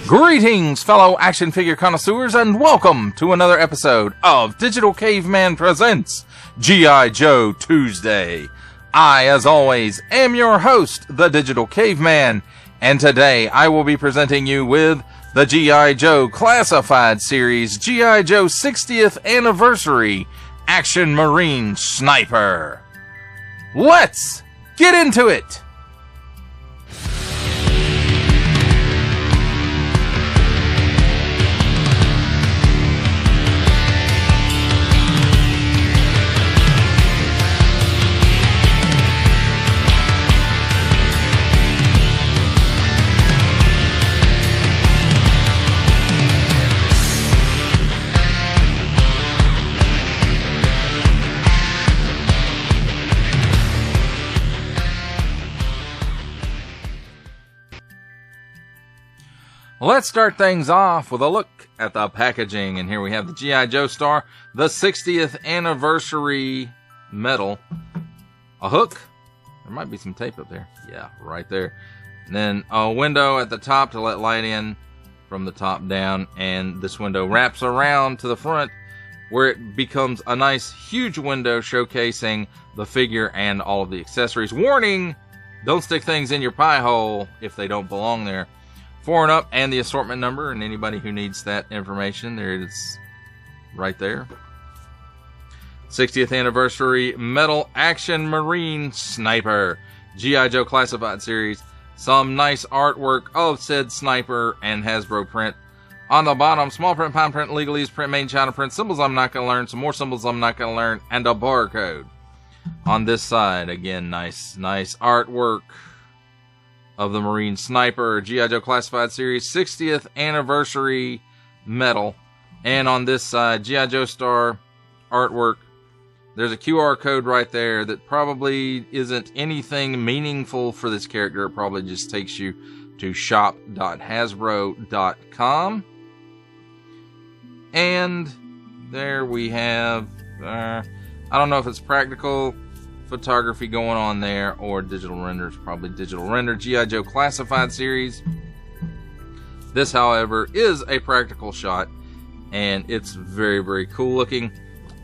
Greetings, fellow action figure connoisseurs, and welcome to another episode of Digital Caveman Presents G.I. Joe Tuesday. I, as always, am your host, the Digital Caveman, and today I will be presenting you with the G.I. Joe Classified Series G.I. Joe 60th Anniversary Action Marine Sniper. Let's get into it! Let's start things off with a look at the packaging, and here we have the G.I. Joe Star, the 60th Anniversary medal, a hook, there might be some tape up there, yeah, right there, and then a window at the top to let light in from the top down, and this window wraps around to the front where it becomes a nice huge window showcasing the figure and all of the accessories. Warning, don't stick things in your pie hole if they don't belong there. 4 and up, and the assortment number, and anybody who needs that information, there it is right there. 60th Anniversary Metal Action Marine Sniper, G.I. Joe Classified Series. Some nice artwork of said sniper and Hasbro print. On the bottom, small print, fine print, legalese print, made in China print, symbols I'm not going to learn, some more symbols I'm not going to learn, and a barcode. On this side, again, nice artwork of the Marine Sniper, G.I. Joe Classified Series 60th Anniversary medal. And on this side, G.I. Joe Star artwork. There's a QR code right there that probably isn't anything meaningful for this character. It probably just takes you to shop.hasbro.com. And there we have, I don't know if it's practical photography going on there or digital renders, probably digital render. G.I. Joe Classified Series. This, however, is a practical shot, and it's very, very cool looking.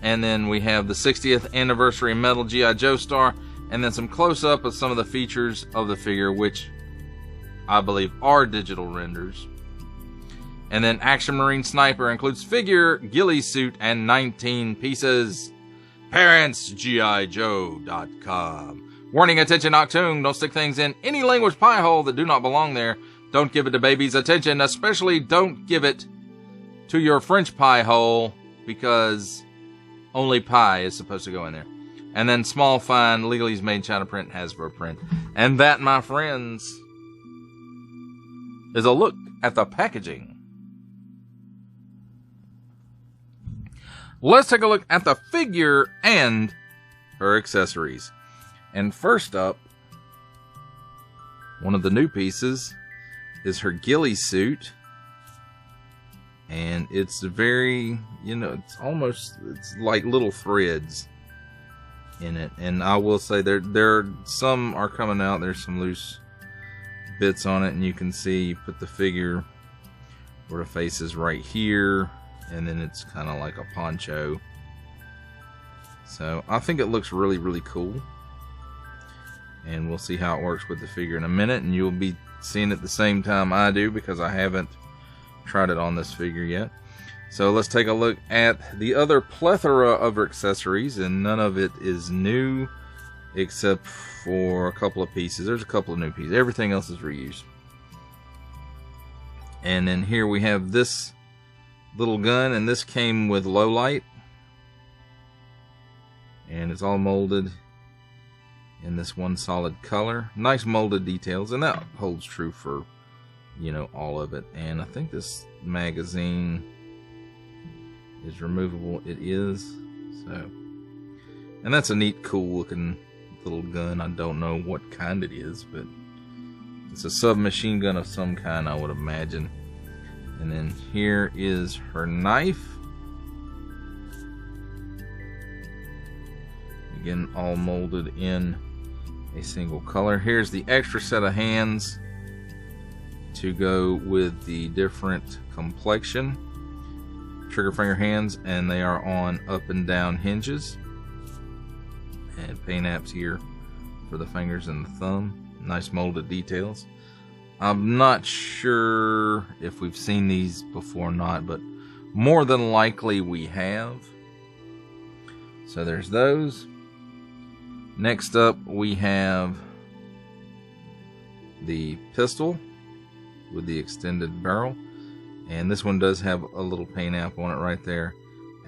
And then we have the 60th Anniversary Medal G.I. Joe Star, and then some close-up of some of the features of the figure, which I believe are digital renders. And then Action Marine Sniper includes figure, ghillie suit, and 19 pieces. Parents, GIJoe.com. Warning, attention, Octoon. Don't stick things in any language pie hole that do not belong there. Don't give it to babies. Attention, especially don't give it to your French pie hole, because only pie is supposed to go in there. And then small, fine, legalese made China print, Hasbro print. And that, my friends, is a look at the packaging. Let's take a look at the figure and her accessories. And first up, one of the new pieces is her ghillie suit. And it's very, it's like little threads in it. And I will say some are coming out. There's some loose bits on it, and you can see you put the figure where the face is right here. And then it's kind of like a poncho. So I think it looks really, really cool. And we'll see how it works with the figure in a minute. And you'll be seeing it the same time I do, because I haven't tried it on this figure yet. So let's take a look at the other plethora of her accessories. And none of it is new, except for a couple of pieces. There's a couple of new pieces. Everything else is reused. And then here we have this little gun, and this came with low light, and it's all molded in this one solid color. Nice molded details, and that holds true for all of it. And I think this magazine is removable. It is. So, and that's a neat, cool looking little gun. I don't know what kind it is, but it's a submachine gun of some kind, I would imagine. And then here is her knife. Again, all molded in a single color. Here's the extra set of hands to go with the different complexion trigger finger hands, and they are on up and down hinges, and paint apps here for the fingers and the thumb. Nice molded details. I'm not sure if we've seen these before or not, but more than likely we have. So there's those. Next up we have the pistol with the extended barrel, and this one does have a little paint app on it right there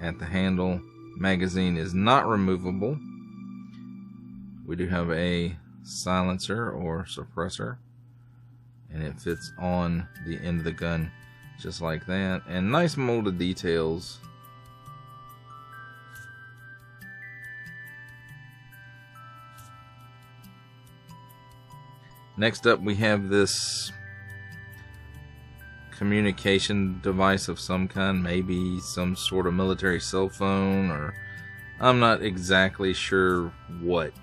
at the handle. Magazine is not removable. We do have a silencer or suppressor, and it fits on the end of the gun just like that, and nice molded details. Next up we have this communication device of some kind, maybe some sort of military cell phone, or I'm not exactly sure what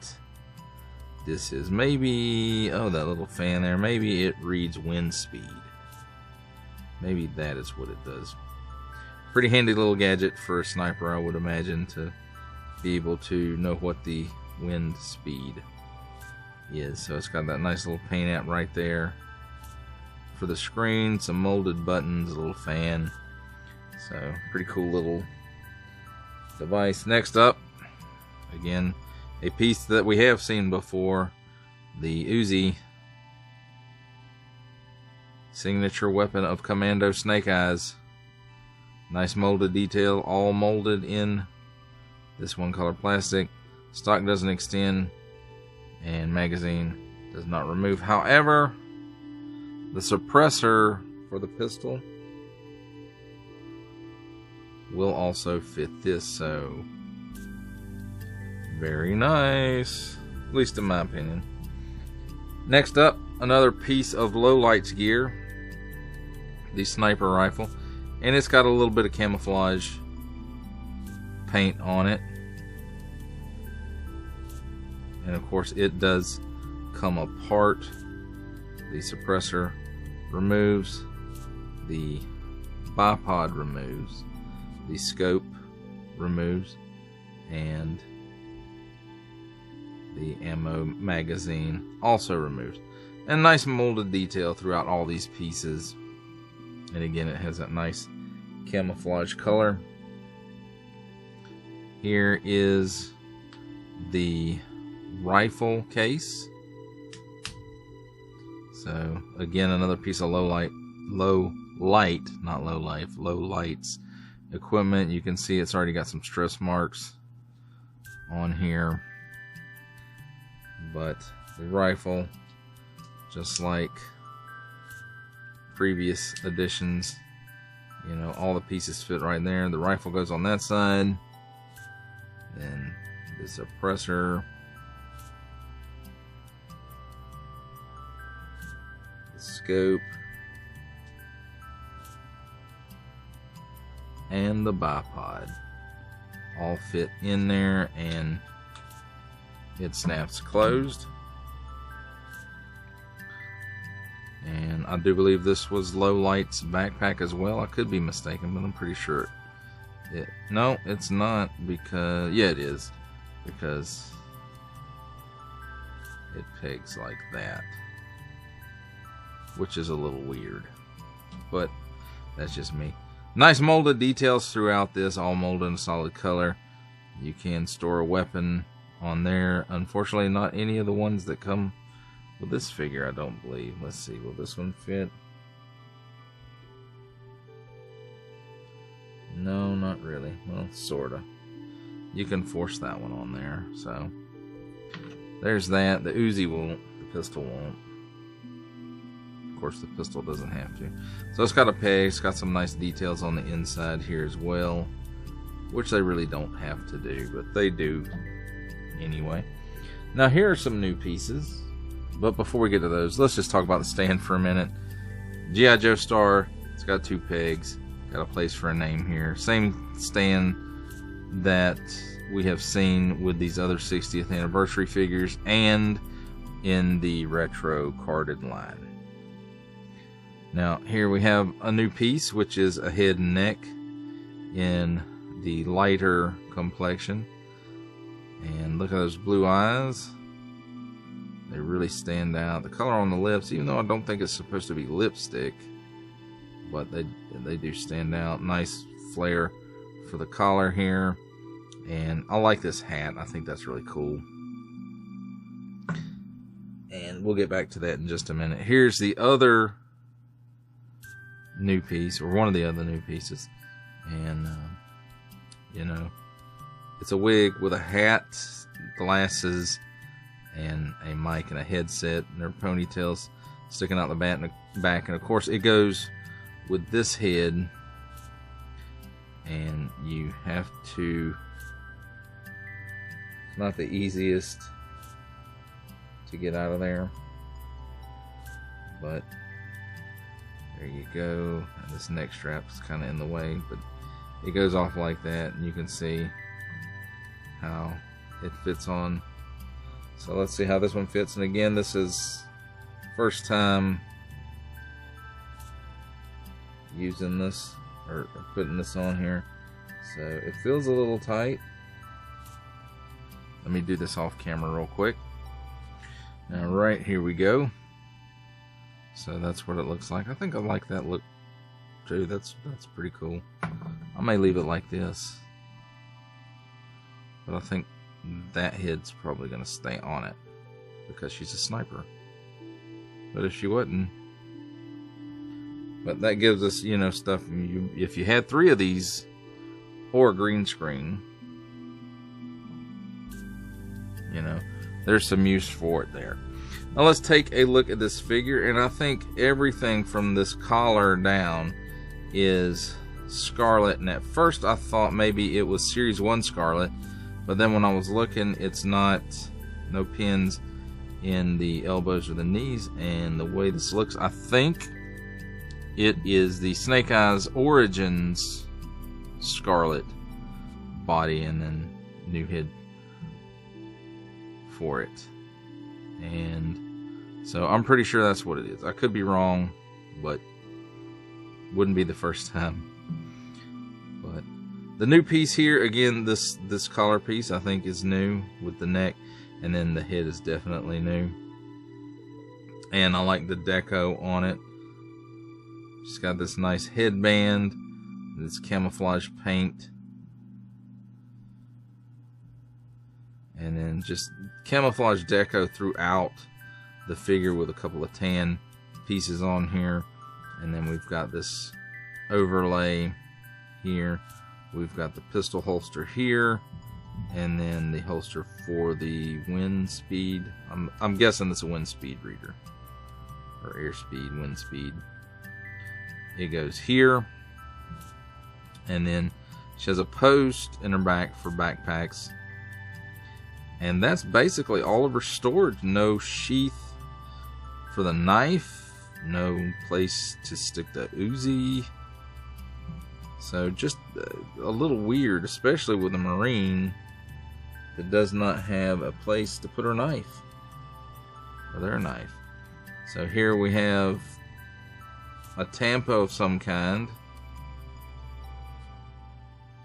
this is. Maybe, oh, that little fan there, maybe it reads wind speed. Maybe that is what it does. Pretty handy little gadget for a sniper, I would imagine, to be able to know what the wind speed is. So it's got that nice little paint app right there for the screen, some molded buttons, a little fan. So pretty cool little device. Next up, again, a piece that we have seen before, the Uzi, signature weapon of Commando Snake Eyes. Nice molded detail, all molded in this one color plastic. Stock doesn't extend, and magazine does not remove. However, the suppressor for the pistol will also fit this, so very nice, at least in my opinion. Next up, another piece of low lights gear, the sniper rifle, and it's got a little bit of camouflage paint on it, and of course it does come apart. The suppressor removes, the bipod removes, the scope removes, and the ammo magazine also removes. And nice molded detail throughout all these pieces. And again, it has that nice camouflage color. Here is the rifle case. So again, another piece of low lights equipment. You can see it's already got some stress marks on here, but the rifle, just like previous editions, you know, all the pieces fit right there. The rifle goes on that side, then the suppressor, the scope, and the bipod all fit in there, and it snaps closed. And I do believe this was Low Light's backpack as well. I could be mistaken, but I'm pretty sure no, it's not, because yeah, it is, because it pegs like that, which is a little weird, but that's just me. Nice molded details throughout this, all molded in a solid color. You can store a weapon on there. Unfortunately, not any of the ones that come with this figure, I don't believe. Let's see, will this one fit? No, not really. Well, sorta. You can force that one on there, so there's that. The Uzi won't, the pistol won't. Of course, the pistol doesn't have to. So it's got a peg, it's got some nice details on the inside here as well, which they really don't have to do, but they do anyway. Now here are some new pieces, but before we get to those, let's just talk about the stand for a minute. G.I. Joe Star, it's got 2 pegs, got a place for a name here. Same stand that we have seen with these other 60th anniversary figures and in the retro carded line. Now here we have a new piece, which is a head and neck in the lighter complexion. And look at those blue eyes. They really stand out. The color on the lips, even though I don't think it's supposed to be lipstick, but they do stand out. Nice flare for the collar here. And I like this hat. I think that's really cool. And we'll get back to that in just a minute. Here's the other new piece, or one of the other new pieces. And, you know, it's a wig with a hat, glasses, and a mic and a headset, and their ponytails sticking out the back. And of course, it goes with this head, and you have to. It's not the easiest to get out of there, but there you go. And this neck strap is kind of in the way, but it goes off like that, and you can see how it fits on. So let's see how this one fits. And again, this is first time using this or putting this on here, so it feels a little tight. Let me do this off camera real quick. Now right here we go. So that's what it looks like. I think I like that look too. That's pretty cool. I may leave it like this, but I think that head's probably going to stay on it because she's a sniper. But if she wasn't, but that gives us, you know, stuff. If you had 3 of these or a green screen, you know, there's some use for it there. Now let's take a look at this figure, and I think everything from this collar down is Scarlet. And at first I thought maybe it was Series 1 Scarlet, but then when I was looking, it's not. No pins in the elbows or the knees. And the way this looks, I think it is the Snake Eyes Origins Scarlet body, and then new head for it. And so I'm pretty sure that's what it is. I could be wrong, but wouldn't be the first time. But the new piece here, again, this collar piece I think is new with the neck, and then the head is definitely new. And I like the deco on it. She's got this nice headband, this camouflage paint, and then just camouflage deco throughout the figure with a couple of tan pieces on here. And then we've got this overlay here. We've got the pistol holster here, and then the holster for the wind speed. I'm guessing it's a wind speed reader, or airspeed, wind speed. It goes here, and then she has a post in her back for backpacks, and that's basically all of her storage. No sheath for the knife, no place to stick the Uzi. So just a little weird, especially with a Marine that does not have a place to put her knife, or their knife. So here we have a tampo of some kind.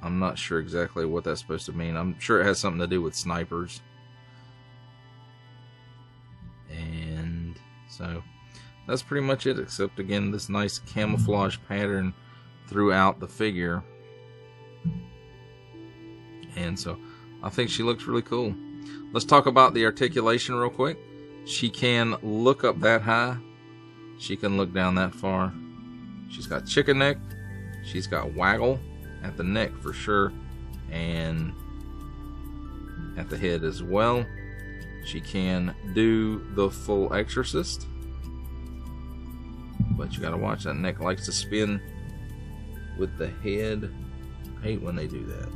I'm not sure exactly what that's supposed to mean. I'm sure it has something to do with snipers. And so that's pretty much it, except again this nice camouflage pattern throughout the figure. And so I think she looks really cool. Let's talk about the articulation real quick. She can look up that high. She can look down that far. She's got chicken neck. She's got waggle at the neck for sure, and at the head as well. She can do the full exorcist, but you gotta watch, that neck likes to spin with the head. I hate when they do that.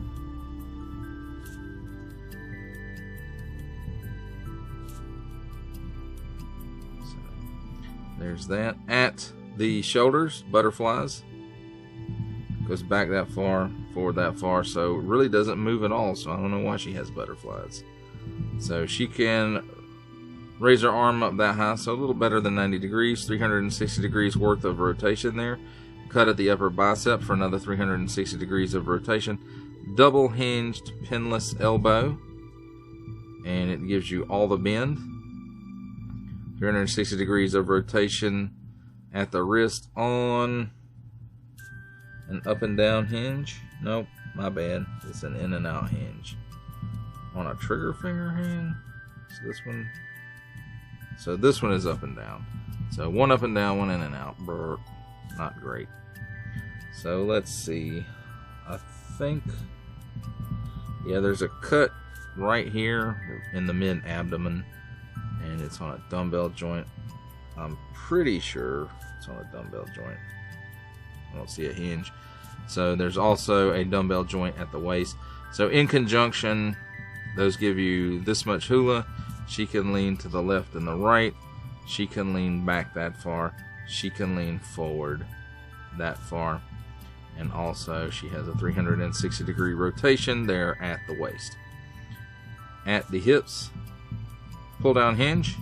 So there's that. At the shoulders, butterflies. Goes back that far, forward that far, so it really doesn't move at all. So I don't know why she has butterflies. So she can Raise her arm up that high, so a little better than 90 degrees, 360 degrees worth of rotation there. Cut at the upper bicep for another 360 degrees of rotation. Double hinged pinless elbow, and it gives you all the bend. 360 degrees of rotation at the wrist on an up and down hinge. Nope, my bad. It's an in and out hinge. On a trigger finger hand. So this one is up and down. So one up and down, one in and out. Brr, not great. So let's see. I think, yeah, there's a cut right here in the mid-abdomen, and it's on a dumbbell joint. I'm pretty sure it's on a dumbbell joint. I don't see a hinge. So there's also a dumbbell joint at the waist. So in conjunction, those give you this much hula. She can lean to the left and the right. She can lean back that far. She can lean forward that far. And also she has a 360 degree rotation there at the waist. At the hips, pull down hinge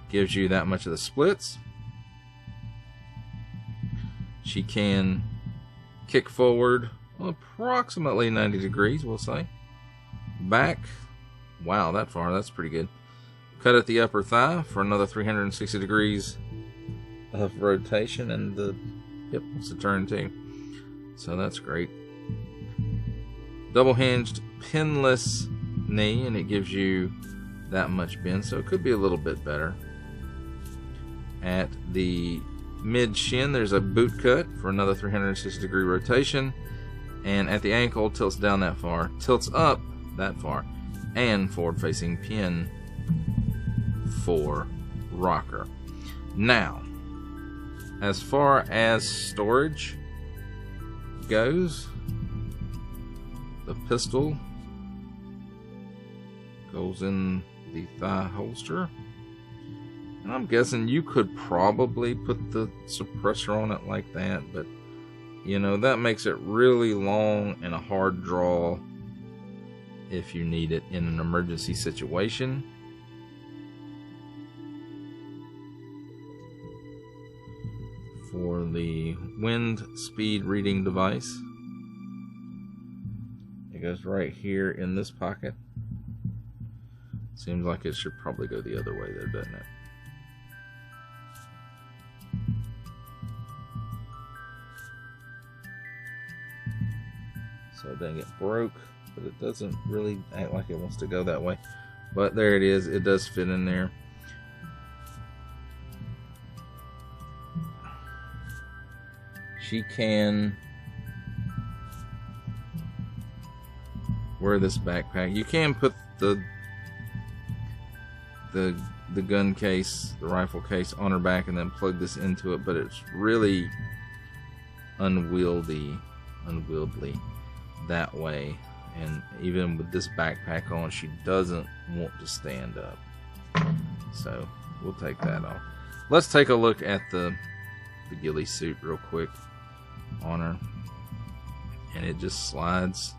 gives you that much of the splits. She can kick forward approximately 90 degrees, we'll say. Back, wow, that far, that's pretty good. Cut at the upper thigh for another 360 degrees of rotation, and the hip wants to turn too. So that's great. Double hinged pinless knee, and it gives you that much bend, so it could be a little bit better. At the mid shin, there's a boot cut for another 360 degree rotation, and at the ankle, tilts down that far, tilts up that far, and forward facing pin for rocker. Now, as far as storage goes, the pistol goes in the thigh holster, and I'm guessing you could probably put the suppressor on it like that, but you know, that makes it really long and a hard draw if you need it in an emergency situation. For the wind speed reading device, it goes right here in this pocket. Seems like it should probably go the other way there, doesn't it? So it doesn't get broke, but it doesn't really act like it wants to go that way. But there it is. It does fit in there. She can wear this backpack. You can put the gun case, the rifle case, on her back and then plug this into it, but it's really unwieldy that way. And even with this backpack on, she doesn't want to stand up. So we'll take that off. Let's take a look at the ghillie suit real quick on her, and it just slides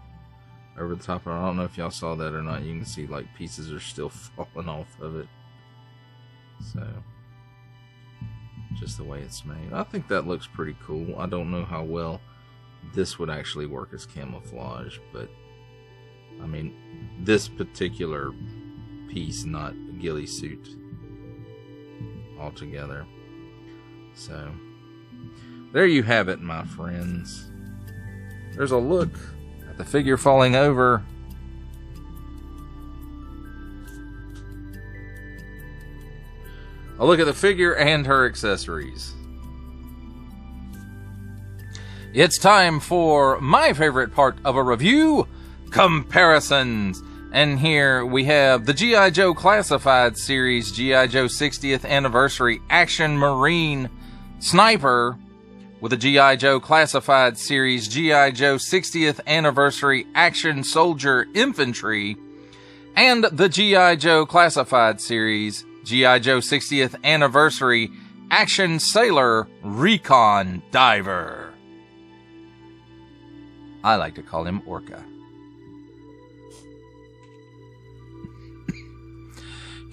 over the top of her. I don't know if y'all saw that or not. You can see like pieces are still falling off of it. So just the way it's made, I think that looks pretty cool. I don't know how well this would actually work as camouflage, but I mean, this particular piece, not a ghillie suit altogether. So there you have it, my friends. There's a look at the figure falling over. A look at the figure and her accessories. It's time for my favorite part of a review, comparisons. And here we have the G.I. Joe Classified Series G.I. Joe 60th Anniversary Action Marine Sniper with the G.I. Joe Classified Series G.I. Joe 60th Anniversary Action Soldier Infantry, and the G.I. Joe Classified Series G.I. Joe 60th Anniversary Action Sailor Recon Diver. I like to call him Orca.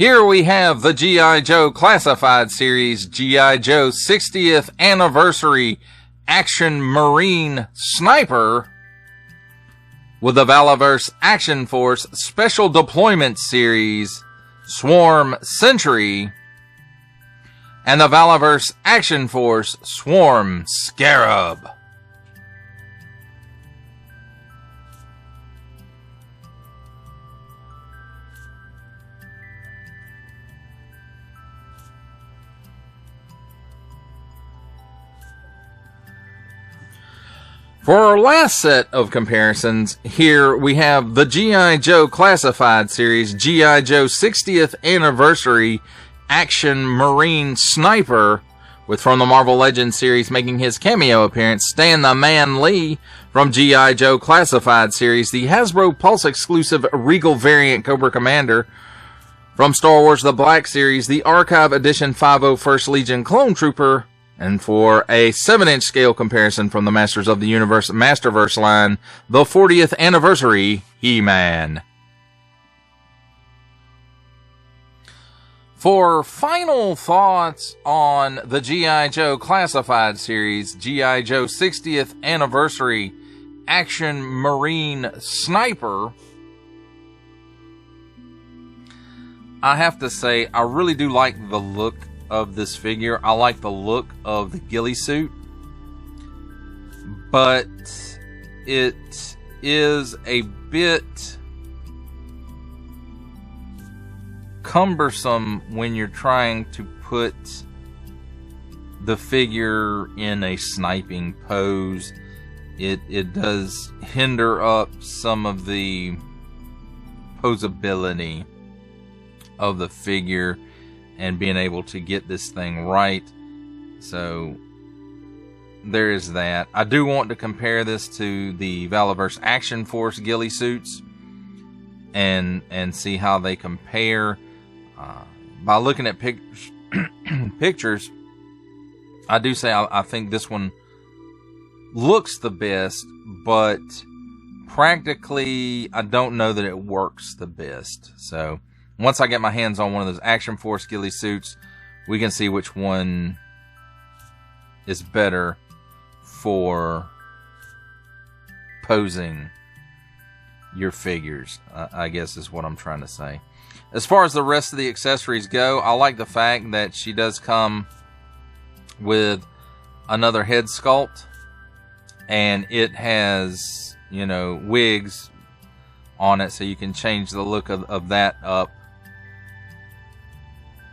Here we have the G.I. Joe Classified Series G.I. Joe 60th Anniversary Action Marine Sniper with the Valaverse Action Force Special Deployment Series Swarm Sentry and the Valaverse Action Force Swarm Scarab. For our last set of comparisons, here we have the G.I. Joe Classified Series G.I. Joe 60th Anniversary Action Marine Sniper, with from the Marvel Legends series making his cameo appearance, Stan the Man Lee. From G.I. Joe Classified Series, the Hasbro Pulse exclusive Regal variant Cobra Commander. From Star Wars The Black Series, the Archive Edition 501st Legion Clone Trooper. And for a 7-inch scale comparison from the Masters of the Universe Masterverse line, the 40th Anniversary He-Man. For final thoughts on the G.I. Joe Classified Series G.I. Joe 60th Anniversary Action Marine Sniper, I have to say I really do like the look of this figure. I like the look of the ghillie suit, but it is a bit cumbersome when you're trying to put the figure in a sniping pose. It does hinder up some of the posability of the figure and being able to get this thing right. So there is that. I do want to compare this to the Valaverse Action Force ghillie suits and see how they compare. By looking at pictures, I do say I think this one looks the best, but practically I don't know that it works the best. So once I get my hands on one of those Action Force ghillie suits, we can see which one is better for posing your figures, I guess is what I'm trying to say. As far as the rest of the accessories go, I like the fact that she does come with another head sculpt, and it has, you know, wigs on it, so you can change the look of that up.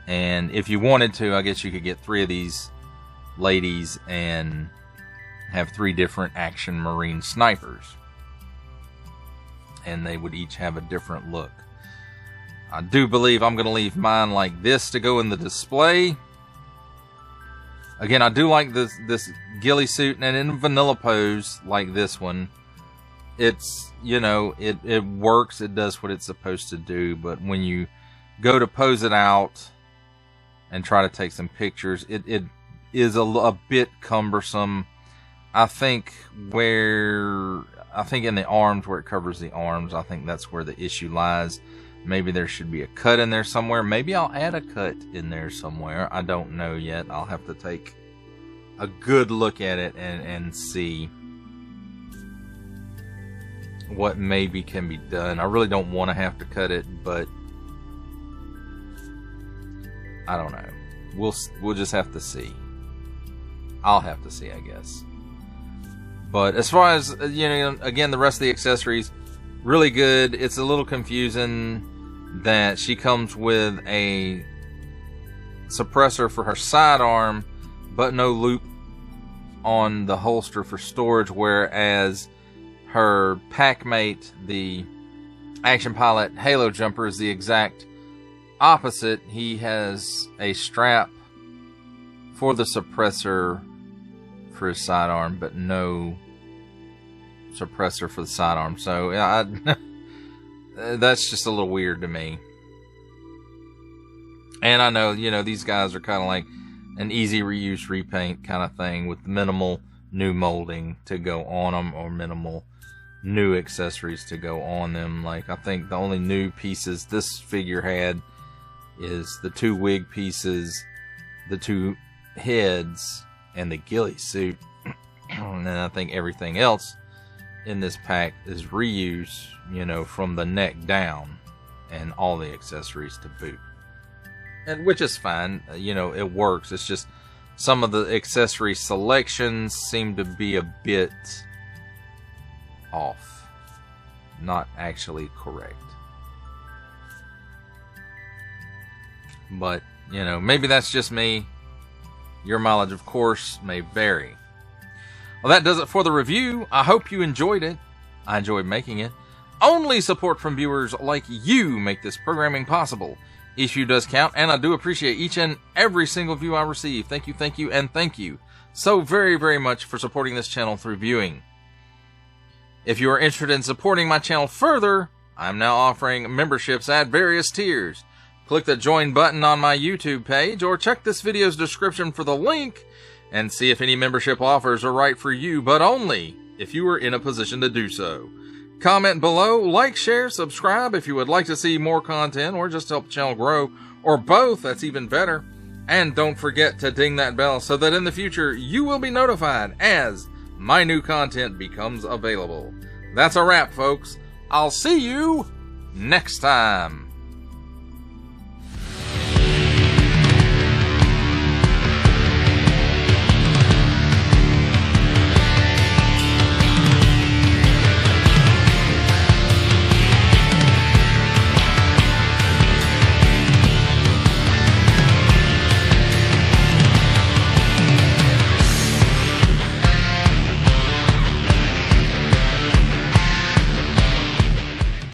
And if you wanted to, I guess you could get 3 of these ladies and have 3 different Action Marine snipers. And they would each have a different look. I do believe I'm going to leave mine like this to go in the display. Again, I do like this ghillie suit, and in vanilla pose like this one, it's, you know, it works, it does what it's supposed to do. But when you go to pose it out and try to take some pictures, it is a bit cumbersome. I think in the arms, where it covers the arms, I think that's where the issue lies. Maybe there should be a cut in there somewhere. Maybe I'll add a cut in there somewhere. I don't know yet. I'll have to take a good look at it and see what maybe can be done. I really don't want to have to cut it, but I don't know. We'll just have to see. I'll have to see, I guess. But as far as, you know, again, the rest of the accessories, really good. It's a little confusing that she comes with a suppressor for her sidearm, but no loop on the holster for storage, whereas her packmate, the Action Pilot Halo Jumper, is the exact opposite. He has a strap for the suppressor for his sidearm, but no suppressor for the sidearm. So that's just a little weird to me. And I know, you know, these guys are kind of like an easy reuse repaint kind of thing with minimal new molding to go on them, or minimal new accessories to go on them. Like, I think the only new pieces this figure had is the 2 wig pieces, the 2 heads, and the ghillie suit. And I think everything else in this pack is reuse, you know, from the neck down, and all the accessories to boot. And which is fine, you know, it works. It's just some of the accessory selections seem to be a bit off, not actually correct. But, you know, maybe that's just me. Your mileage, of course, may vary. Well, that does it for the review. I hope you enjoyed it. I enjoyed making it. Only support from viewers like you make this programming possible. Each view does count, and I do appreciate each and every single view I receive. Thank you, and thank you so very, very much for supporting this channel through viewing. If you are interested in supporting my channel further, I'm now offering memberships at various tiers. Click the join button on my YouTube page, or check this video's description for the link and see if any membership offers are right for you, but only if you are in a position to do so. Comment below, like, share, subscribe if you would like to see more content or just help the channel grow, or both, that's even better. And don't forget to ding that bell so that in the future you will be notified as my new content becomes available. That's a wrap, folks. I'll see you next time.